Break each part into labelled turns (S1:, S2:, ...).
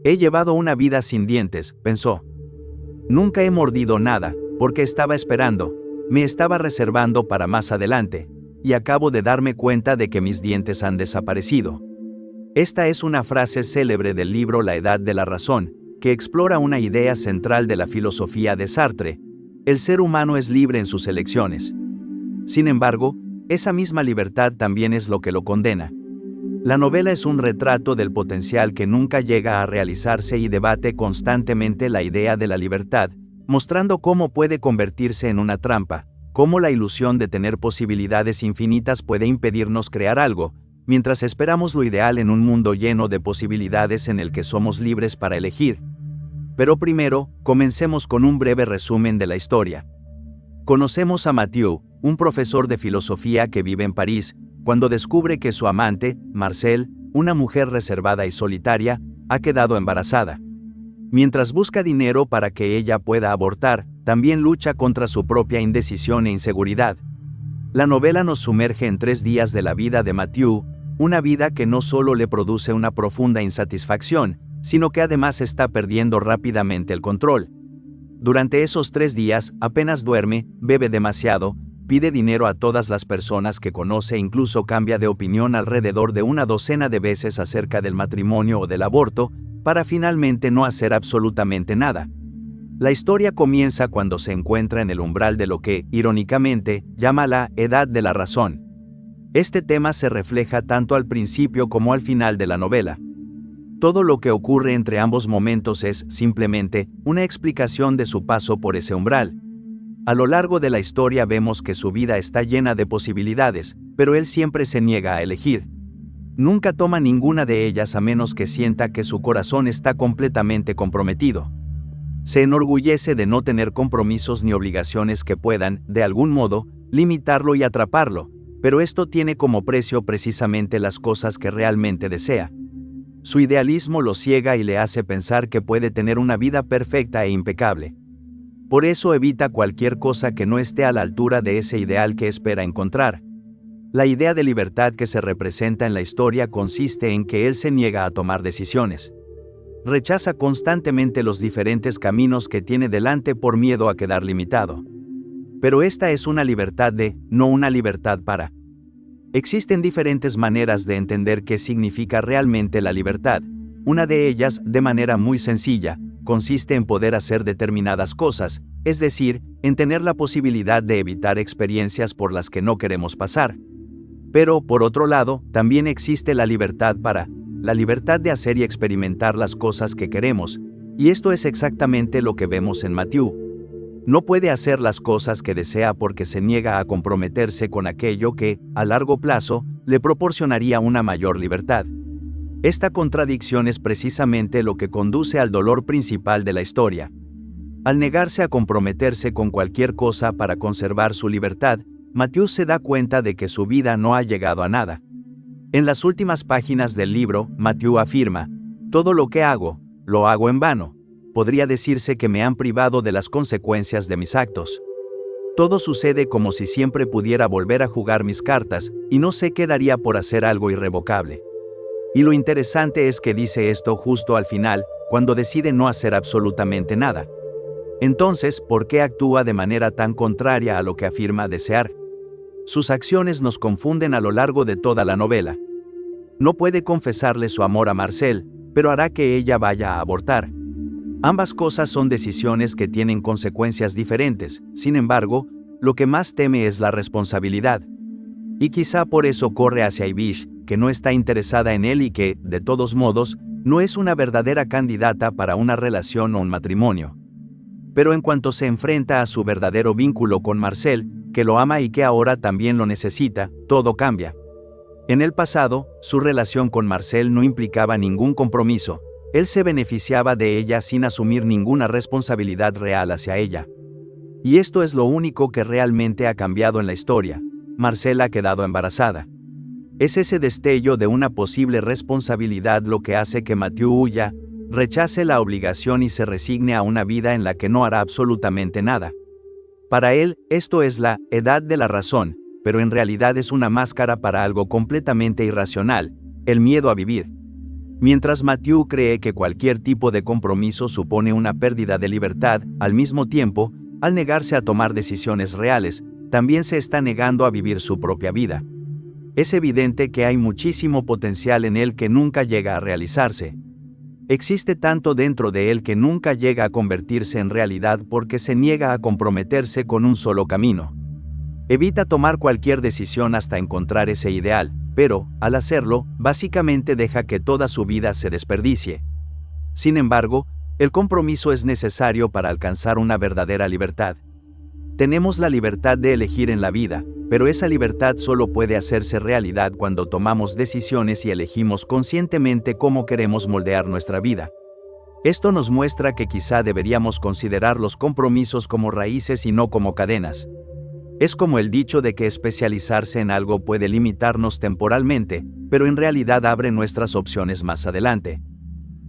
S1: He llevado una vida sin dientes, pensó. Nunca he mordido nada, porque estaba esperando, me estaba reservando para más adelante, y acabo de darme cuenta de que mis dientes han desaparecido. Esta es una frase célebre del libro La Edad de la Razón, que explora una idea central de la filosofía de Sartre: el ser humano es libre en sus elecciones. Sin embargo, esa misma libertad también es lo que lo condena. La novela es un retrato del potencial que nunca llega a realizarse y debate constantemente la idea de la libertad, mostrando cómo puede convertirse en una trampa, cómo la ilusión de tener posibilidades infinitas puede impedirnos crear algo, mientras esperamos lo ideal en un mundo lleno de posibilidades en el que somos libres para elegir. Pero primero, comencemos con un breve resumen de la historia. Conocemos a Mathieu, un profesor de filosofía que vive en París, cuando descubre que su amante, Marcel, una mujer reservada y solitaria, ha quedado embarazada. Mientras busca dinero para que ella pueda abortar, también lucha contra su propia indecisión e inseguridad. La novela nos sumerge en 3 días de la vida de Mathieu, una vida que no solo le produce una profunda insatisfacción, sino que además está perdiendo rápidamente el control. Durante esos 3 días, apenas duerme, bebe demasiado, pide dinero a todas las personas que conoce e incluso cambia de opinión alrededor de una docena de veces acerca del matrimonio o del aborto, para finalmente no hacer absolutamente nada. La historia comienza cuando se encuentra en el umbral de lo que, irónicamente, llama la Edad de la Razón. Este tema se refleja tanto al principio como al final de la novela. Todo lo que ocurre entre ambos momentos es, simplemente, una explicación de su paso por ese umbral. A lo largo de la historia vemos que su vida está llena de posibilidades, pero él siempre se niega a elegir. Nunca toma ninguna de ellas a menos que sienta que su corazón está completamente comprometido. Se enorgullece de no tener compromisos ni obligaciones que puedan, de algún modo, limitarlo y atraparlo, pero esto tiene como precio precisamente las cosas que realmente desea. Su idealismo lo ciega y le hace pensar que puede tener una vida perfecta e impecable. Por eso evita cualquier cosa que no esté a la altura de ese ideal que espera encontrar. La idea de libertad que se representa en la historia consiste en que él se niega a tomar decisiones. Rechaza constantemente los diferentes caminos que tiene delante por miedo a quedar limitado. Pero esta es una libertad no una libertad para. Existen diferentes maneras de entender qué significa realmente la libertad. Una de ellas, de manera muy sencilla, consiste en poder hacer determinadas cosas, es decir, en tener la posibilidad de evitar experiencias por las que no queremos pasar. Pero, por otro lado, también existe la libertad para, la libertad de hacer y experimentar las cosas que queremos, y esto es exactamente lo que vemos en Mathieu. No puede hacer las cosas que desea porque se niega a comprometerse con aquello que, a largo plazo, le proporcionaría una mayor libertad. Esta contradicción es precisamente lo que conduce al dolor principal de la historia. Al negarse a comprometerse con cualquier cosa para conservar su libertad, Mathieu se da cuenta de que su vida no ha llegado a nada. En las últimas páginas del libro, Mathieu afirma: todo lo que hago, lo hago en vano. Podría decirse que me han privado de las consecuencias de mis actos. Todo sucede como si siempre pudiera volver a jugar mis cartas, y no sé qué daría por hacer algo irrevocable. Y lo interesante es que dice esto justo al final, cuando decide no hacer absolutamente nada. Entonces, ¿por qué actúa de manera tan contraria a lo que afirma desear? Sus acciones nos confunden a lo largo de toda la novela. No puede confesarle su amor a Marcel, pero hará que ella vaya a abortar. Ambas cosas son decisiones que tienen consecuencias diferentes, sin embargo, lo que más teme es la responsabilidad. Y quizá por eso corre hacia Ibish, que no está interesada en él y que, de todos modos, no es una verdadera candidata para una relación o un matrimonio. Pero en cuanto se enfrenta a su verdadero vínculo con Marcel, que lo ama y que ahora también lo necesita, todo cambia. En el pasado, su relación con Marcel no implicaba ningún compromiso, él se beneficiaba de ella sin asumir ninguna responsabilidad real hacia ella. Y esto es lo único que realmente ha cambiado en la historia: Marcel ha quedado embarazada. Es ese destello de una posible responsabilidad lo que hace que Mathieu huya, rechace la obligación y se resigne a una vida en la que no hará absolutamente nada. Para él, esto es la edad de la razón, pero en realidad es una máscara para algo completamente irracional: el miedo a vivir. Mientras Matthew cree que cualquier tipo de compromiso supone una pérdida de libertad, al mismo tiempo, al negarse a tomar decisiones reales, también se está negando a vivir su propia vida. Es evidente que hay muchísimo potencial en él que nunca llega a realizarse. Existe tanto dentro de él que nunca llega a convertirse en realidad porque se niega a comprometerse con un solo camino. Evita tomar cualquier decisión hasta encontrar ese ideal, pero, al hacerlo, básicamente deja que toda su vida se desperdicie. Sin embargo, el compromiso es necesario para alcanzar una verdadera libertad. Tenemos la libertad de elegir en la vida, pero esa libertad solo puede hacerse realidad cuando tomamos decisiones y elegimos conscientemente cómo queremos moldear nuestra vida. Esto nos muestra que quizá deberíamos considerar los compromisos como raíces y no como cadenas. Es como el dicho de que especializarse en algo puede limitarnos temporalmente, pero en realidad abre nuestras opciones más adelante.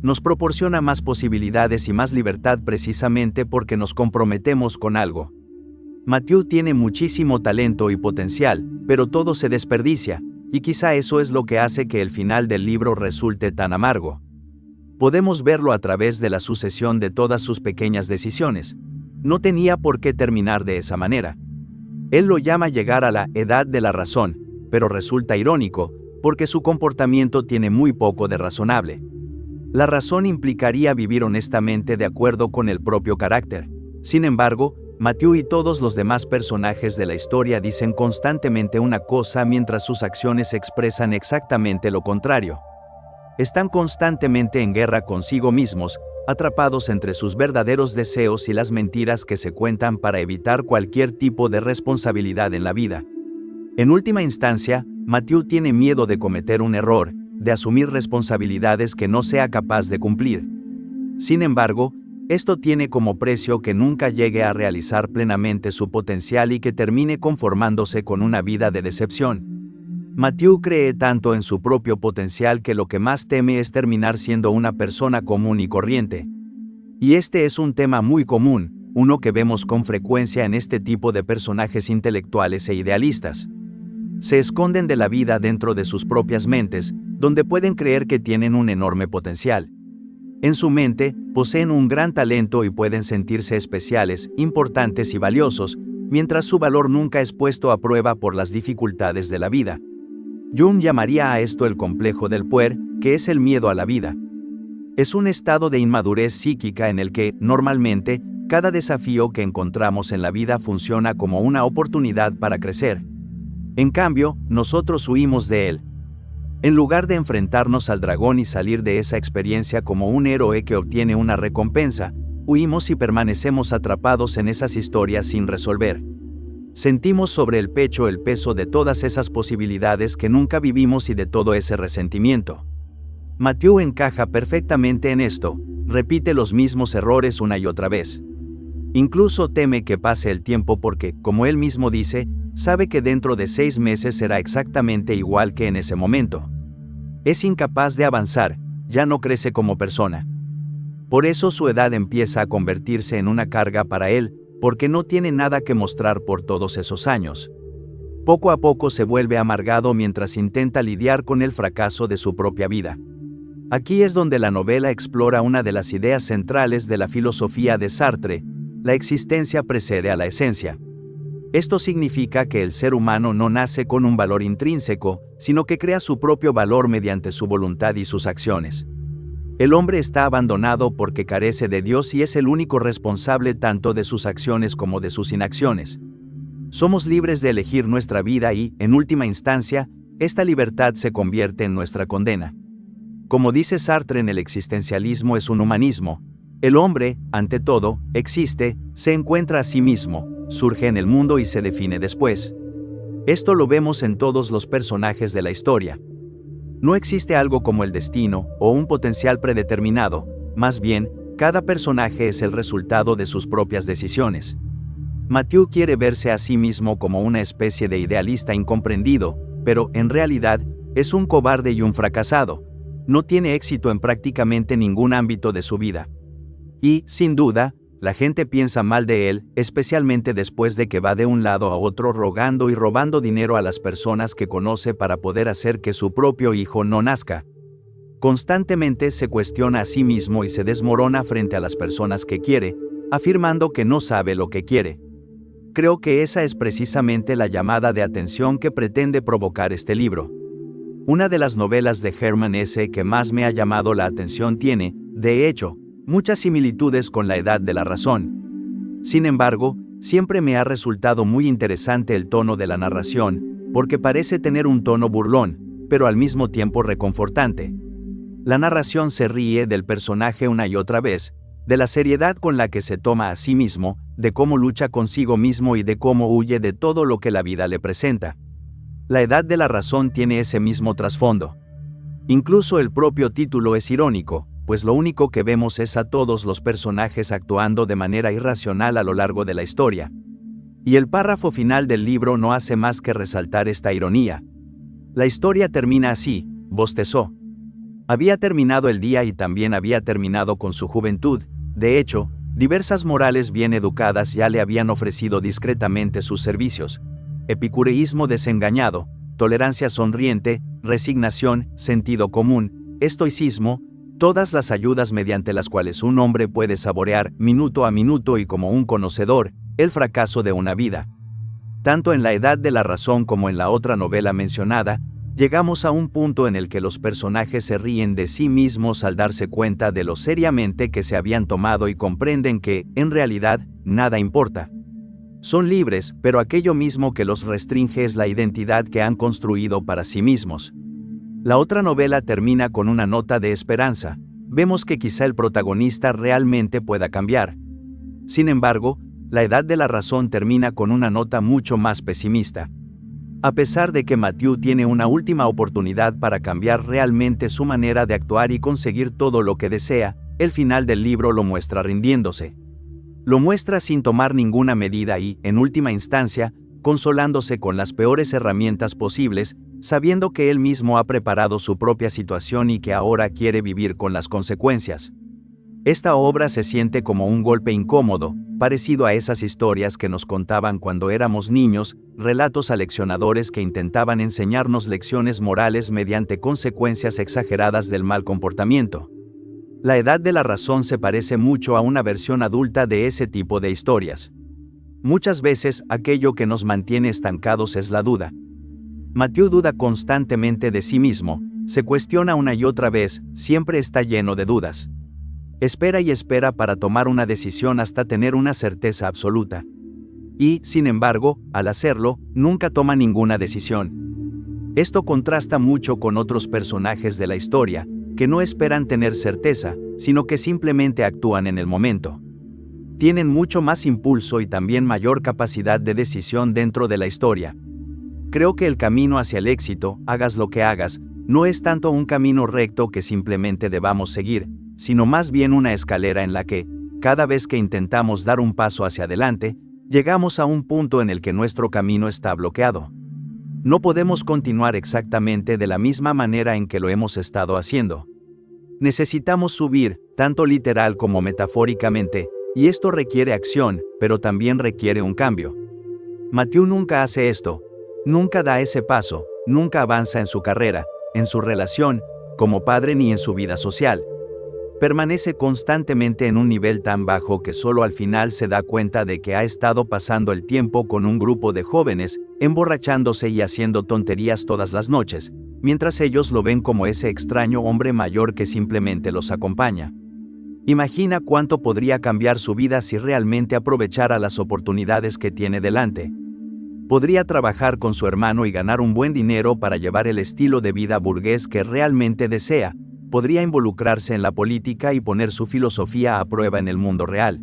S1: Nos proporciona más posibilidades y más libertad precisamente porque nos comprometemos con algo. Matthew tiene muchísimo talento y potencial, pero todo se desperdicia, y quizá eso es lo que hace que el final del libro resulte tan amargo. Podemos verlo a través de la sucesión de todas sus pequeñas decisiones. No tenía por qué terminar de esa manera. Él lo llama llegar a la edad de la razón, pero resulta irónico, porque su comportamiento tiene muy poco de razonable. La razón implicaría vivir honestamente de acuerdo con el propio carácter. Sin embargo, Matthew y todos los demás personajes de la historia dicen constantemente una cosa mientras sus acciones expresan exactamente lo contrario. Están constantemente en guerra consigo mismos, atrapados entre sus verdaderos deseos y las mentiras que se cuentan para evitar cualquier tipo de responsabilidad en la vida. En última instancia, Matthew tiene miedo de cometer un error, de asumir responsabilidades que no sea capaz de cumplir. Sin embargo, esto tiene como precio que nunca llegue a realizar plenamente su potencial y que termine conformándose con una vida de decepción. Matthew cree tanto en su propio potencial que lo que más teme es terminar siendo una persona común y corriente. Y este es un tema muy común, uno que vemos con frecuencia en este tipo de personajes intelectuales e idealistas. Se esconden de la vida dentro de sus propias mentes, donde pueden creer que tienen un enorme potencial. En su mente, poseen un gran talento y pueden sentirse especiales, importantes y valiosos, mientras su valor nunca es puesto a prueba por las dificultades de la vida. Jung llamaría a esto el complejo del puer, que es el miedo a la vida. Es un estado de inmadurez psíquica en el que, normalmente, cada desafío que encontramos en la vida funciona como una oportunidad para crecer. En cambio, nosotros huimos de él. En lugar de enfrentarnos al dragón y salir de esa experiencia como un héroe que obtiene una recompensa, huimos y permanecemos atrapados en esas historias sin resolver. Sentimos sobre el pecho el peso de todas esas posibilidades que nunca vivimos y de todo ese resentimiento. Matthew encaja perfectamente en esto, repite los mismos errores una y otra vez. Incluso teme que pase el tiempo porque, como él mismo dice, sabe que dentro de 6 meses será exactamente igual que en ese momento. Es incapaz de avanzar, ya no crece como persona. Por eso su edad empieza a convertirse en una carga para él, porque no tiene nada que mostrar por todos esos años. Poco a poco se vuelve amargado mientras intenta lidiar con el fracaso de su propia vida. Aquí es donde la novela explora una de las ideas centrales de la filosofía de Sartre: la existencia precede a la esencia. Esto significa que el ser humano no nace con un valor intrínseco, sino que crea su propio valor mediante su voluntad y sus acciones. El hombre está abandonado porque carece de Dios y es el único responsable tanto de sus acciones como de sus inacciones. Somos libres de elegir nuestra vida y, en última instancia, esta libertad se convierte en nuestra condena. Como dice Sartre en El existencialismo es un humanismo, el hombre, ante todo, existe, se encuentra a sí mismo, surge en el mundo y se define después. Esto lo vemos en todos los personajes de la historia. No existe algo como el destino o un potencial predeterminado, más bien, cada personaje es el resultado de sus propias decisiones. Matthew quiere verse a sí mismo como una especie de idealista incomprendido, pero, en realidad, es un cobarde y un fracasado. No tiene éxito en prácticamente ningún ámbito de su vida. Y, sin duda, la gente piensa mal de él, especialmente después de que va de un lado a otro rogando y robando dinero a las personas que conoce para poder hacer que su propio hijo no nazca. Constantemente se cuestiona a sí mismo y se desmorona frente a las personas que quiere, afirmando que no sabe lo que quiere. Creo que esa es precisamente la llamada de atención que pretende provocar este libro. Una de las novelas de Hermann Hesse que más me ha llamado la atención tiene, de hecho, muchas similitudes con La Edad de la Razón. Sin embargo, siempre me ha resultado muy interesante el tono de la narración, porque parece tener un tono burlón, pero al mismo tiempo reconfortante. La narración se ríe del personaje una y otra vez, de la seriedad con la que se toma a sí mismo, de cómo lucha consigo mismo y de cómo huye de todo lo que la vida le presenta. La Edad de la Razón tiene ese mismo trasfondo. Incluso el propio título es irónico, pues lo único que vemos es a todos los personajes actuando de manera irracional a lo largo de la historia. Y el párrafo final del libro no hace más que resaltar esta ironía. La historia termina así, bostezó. Había terminado el día y también había terminado con su juventud. De hecho, diversas morales bien educadas ya le habían ofrecido discretamente sus servicios. Epicureísmo desengañado, tolerancia sonriente, resignación, sentido común, estoicismo, todas las ayudas mediante las cuales un hombre puede saborear, minuto a minuto y como un conocedor, el fracaso de una vida. Tanto en La Edad de la Razón como en la otra novela mencionada, llegamos a un punto en el que los personajes se ríen de sí mismos al darse cuenta de lo seriamente que se habían tomado y comprenden que, en realidad, nada importa. Son libres, pero aquello mismo que los restringe es la identidad que han construido para sí mismos. La otra novela termina con una nota de esperanza. Vemos que quizá el protagonista realmente pueda cambiar. Sin embargo, La Edad de la Razón termina con una nota mucho más pesimista. A pesar de que Matthew tiene una última oportunidad para cambiar realmente su manera de actuar y conseguir todo lo que desea, el final del libro lo muestra rindiéndose. Lo muestra sin tomar ninguna medida y, en última instancia, consolándose con las peores herramientas posibles, sabiendo que él mismo ha preparado su propia situación y que ahora quiere vivir con las consecuencias. Esta obra se siente como un golpe incómodo, parecido a esas historias que nos contaban cuando éramos niños, relatos aleccionadores que intentaban enseñarnos lecciones morales mediante consecuencias exageradas del mal comportamiento. La Edad de la Razón se parece mucho a una versión adulta de ese tipo de historias. Muchas veces, aquello que nos mantiene estancados es la duda. Matthew duda constantemente de sí mismo, se cuestiona una y otra vez, siempre está lleno de dudas. Espera y espera para tomar una decisión hasta tener una certeza absoluta. Y, sin embargo, al hacerlo, nunca toma ninguna decisión. Esto contrasta mucho con otros personajes de la historia, que no esperan tener certeza, sino que simplemente actúan en el momento. Tienen mucho más impulso y también mayor capacidad de decisión dentro de la historia. Creo que el camino hacia el éxito, hagas lo que hagas, no es tanto un camino recto que simplemente debamos seguir, sino más bien una escalera en la que, cada vez que intentamos dar un paso hacia adelante, llegamos a un punto en el que nuestro camino está bloqueado. No podemos continuar exactamente de la misma manera en que lo hemos estado haciendo. Necesitamos subir, tanto literal como metafóricamente, y esto requiere acción, pero también requiere un cambio. Matthew nunca hace esto, nunca da ese paso, nunca avanza en su carrera, en su relación, como padre ni en su vida social. Permanece constantemente en un nivel tan bajo que solo al final se da cuenta de que ha estado pasando el tiempo con un grupo de jóvenes, emborrachándose y haciendo tonterías todas las noches, mientras ellos lo ven como ese extraño hombre mayor que simplemente los acompaña. Imagina cuánto podría cambiar su vida si realmente aprovechara las oportunidades que tiene delante. Podría trabajar con su hermano y ganar un buen dinero para llevar el estilo de vida burgués que realmente desea. Podría involucrarse en la política y poner su filosofía a prueba en el mundo real.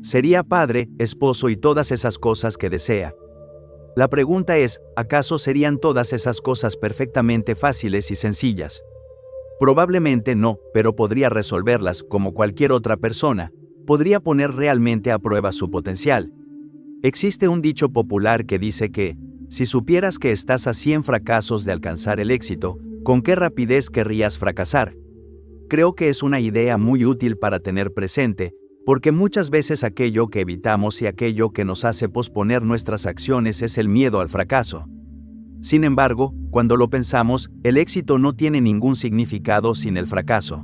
S1: Sería padre, esposo y todas esas cosas que desea. La pregunta es, ¿acaso serían todas esas cosas perfectamente fáciles y sencillas? Probablemente no, pero podría resolverlas como cualquier otra persona, podría poner realmente a prueba su potencial. Existe un dicho popular que dice que, si supieras que estás a 100 fracasos de alcanzar el éxito, ¿con qué rapidez querrías fracasar? Creo que es una idea muy útil para tener presente, porque muchas veces aquello que evitamos y aquello que nos hace posponer nuestras acciones es el miedo al fracaso. Sin embargo, cuando lo pensamos, el éxito no tiene ningún significado sin el fracaso.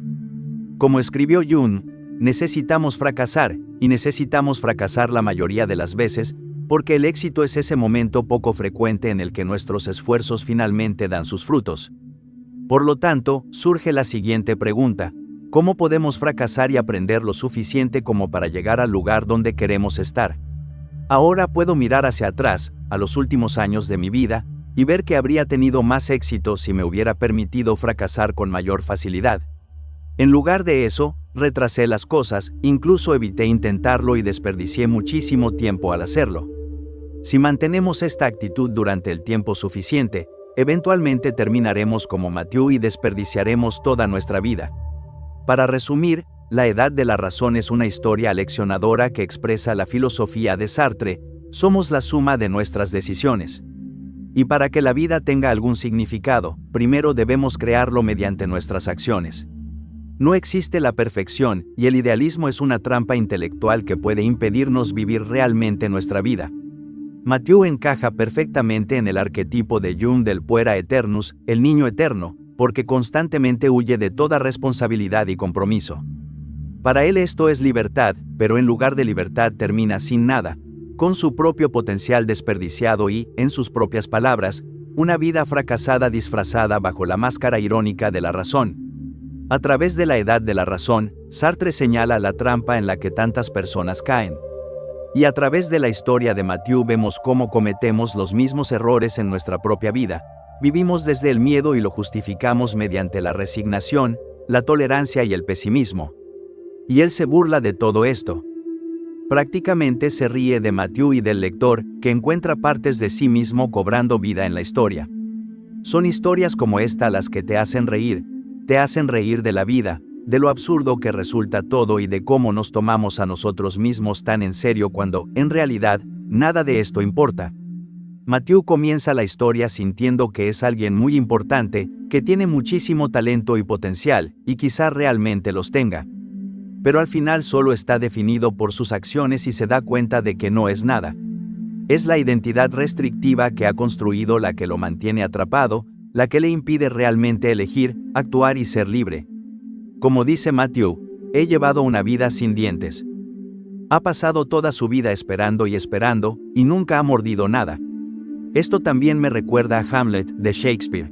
S1: Como escribió Jung, necesitamos fracasar, y necesitamos fracasar la mayoría de las veces, porque el éxito es ese momento poco frecuente en el que nuestros esfuerzos finalmente dan sus frutos. Por lo tanto, surge la siguiente pregunta: ¿cómo podemos fracasar y aprender lo suficiente como para llegar al lugar donde queremos estar? Ahora puedo mirar hacia atrás, a los últimos años de mi vida, y ver que habría tenido más éxito si me hubiera permitido fracasar con mayor facilidad. En lugar de eso, retrasé las cosas, incluso evité intentarlo y desperdicié muchísimo tiempo al hacerlo. Si mantenemos esta actitud durante el tiempo suficiente, eventualmente terminaremos como Mathieu y desperdiciaremos toda nuestra vida. Para resumir, La Edad de la Razón es una historia aleccionadora que expresa la filosofía de Sartre: somos la suma de nuestras decisiones. Y para que la vida tenga algún significado, primero debemos crearlo mediante nuestras acciones. No existe la perfección, y el idealismo es una trampa intelectual que puede impedirnos vivir realmente nuestra vida. Mathieu encaja perfectamente en el arquetipo de Jung del puera aeternus, el niño eterno, porque constantemente huye de toda responsabilidad y compromiso. Para él esto es libertad, pero en lugar de libertad termina sin nada, con su propio potencial desperdiciado y, en sus propias palabras, una vida fracasada disfrazada bajo la máscara irónica de la razón. A través de La Edad de la Razón, Sartre señala la trampa en la que tantas personas caen. Y a través de la historia de Mathieu vemos cómo cometemos los mismos errores en nuestra propia vida. Vivimos desde el miedo y lo justificamos mediante la resignación, la tolerancia y el pesimismo. Y él se burla de todo esto. Prácticamente se ríe de Mathieu y del lector, que encuentra partes de sí mismo cobrando vida en la historia. Son historias como esta las que te hacen reír de la vida, de lo absurdo que resulta todo y de cómo nos tomamos a nosotros mismos tan en serio cuando, en realidad, nada de esto importa. Mathieu comienza la historia sintiendo que es alguien muy importante, que tiene muchísimo talento y potencial, y quizá realmente los tenga. Pero al final solo está definido por sus acciones y se da cuenta de que no es nada. Es la identidad restrictiva que ha construido la que lo mantiene atrapado, la que le impide realmente elegir, actuar y ser libre. Como dice Mathieu, he llevado una vida sin dientes. Ha pasado toda su vida esperando, y nunca ha mordido nada. Esto también me recuerda a Hamlet, de Shakespeare.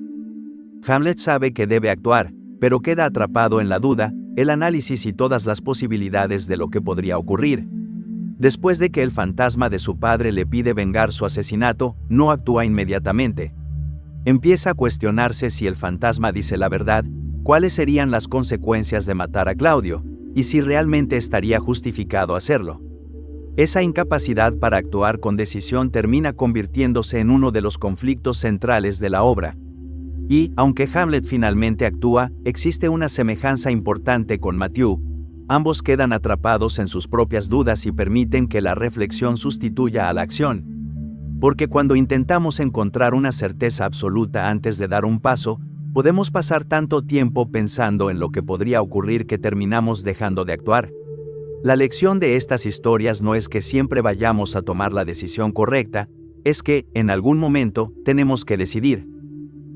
S1: Hamlet sabe que debe actuar, pero queda atrapado en la duda, el análisis y todas las posibilidades de lo que podría ocurrir. Después de que el fantasma de su padre le pide vengar su asesinato, no actúa inmediatamente. Empieza a cuestionarse si el fantasma dice la verdad, cuáles serían las consecuencias de matar a Claudio, y si realmente estaría justificado hacerlo. Esa incapacidad para actuar con decisión termina convirtiéndose en uno de los conflictos centrales de la obra. Y, aunque Hamlet finalmente actúa, existe una semejanza importante con Mathieu. Ambos quedan atrapados en sus propias dudas y permiten que la reflexión sustituya a la acción. Porque cuando intentamos encontrar una certeza absoluta antes de dar un paso, podemos pasar tanto tiempo pensando en lo que podría ocurrir que terminamos dejando de actuar. La lección de estas historias no es que siempre vayamos a tomar la decisión correcta, es que, en algún momento, tenemos que decidir.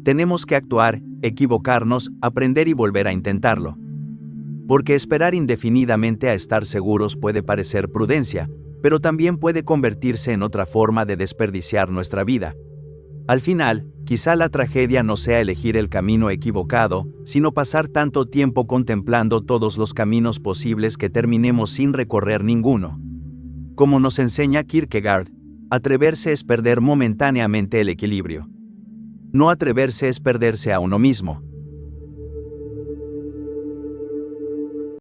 S1: Tenemos que actuar, equivocarnos, aprender y volver a intentarlo. Porque esperar indefinidamente a estar seguros puede parecer prudencia, pero también puede convertirse en otra forma de desperdiciar nuestra vida. Al final, quizá la tragedia no sea elegir el camino equivocado, sino pasar tanto tiempo contemplando todos los caminos posibles que terminemos sin recorrer ninguno. Como nos enseña Kierkegaard, atreverse es perder momentáneamente el equilibrio. No atreverse es perderse a uno mismo.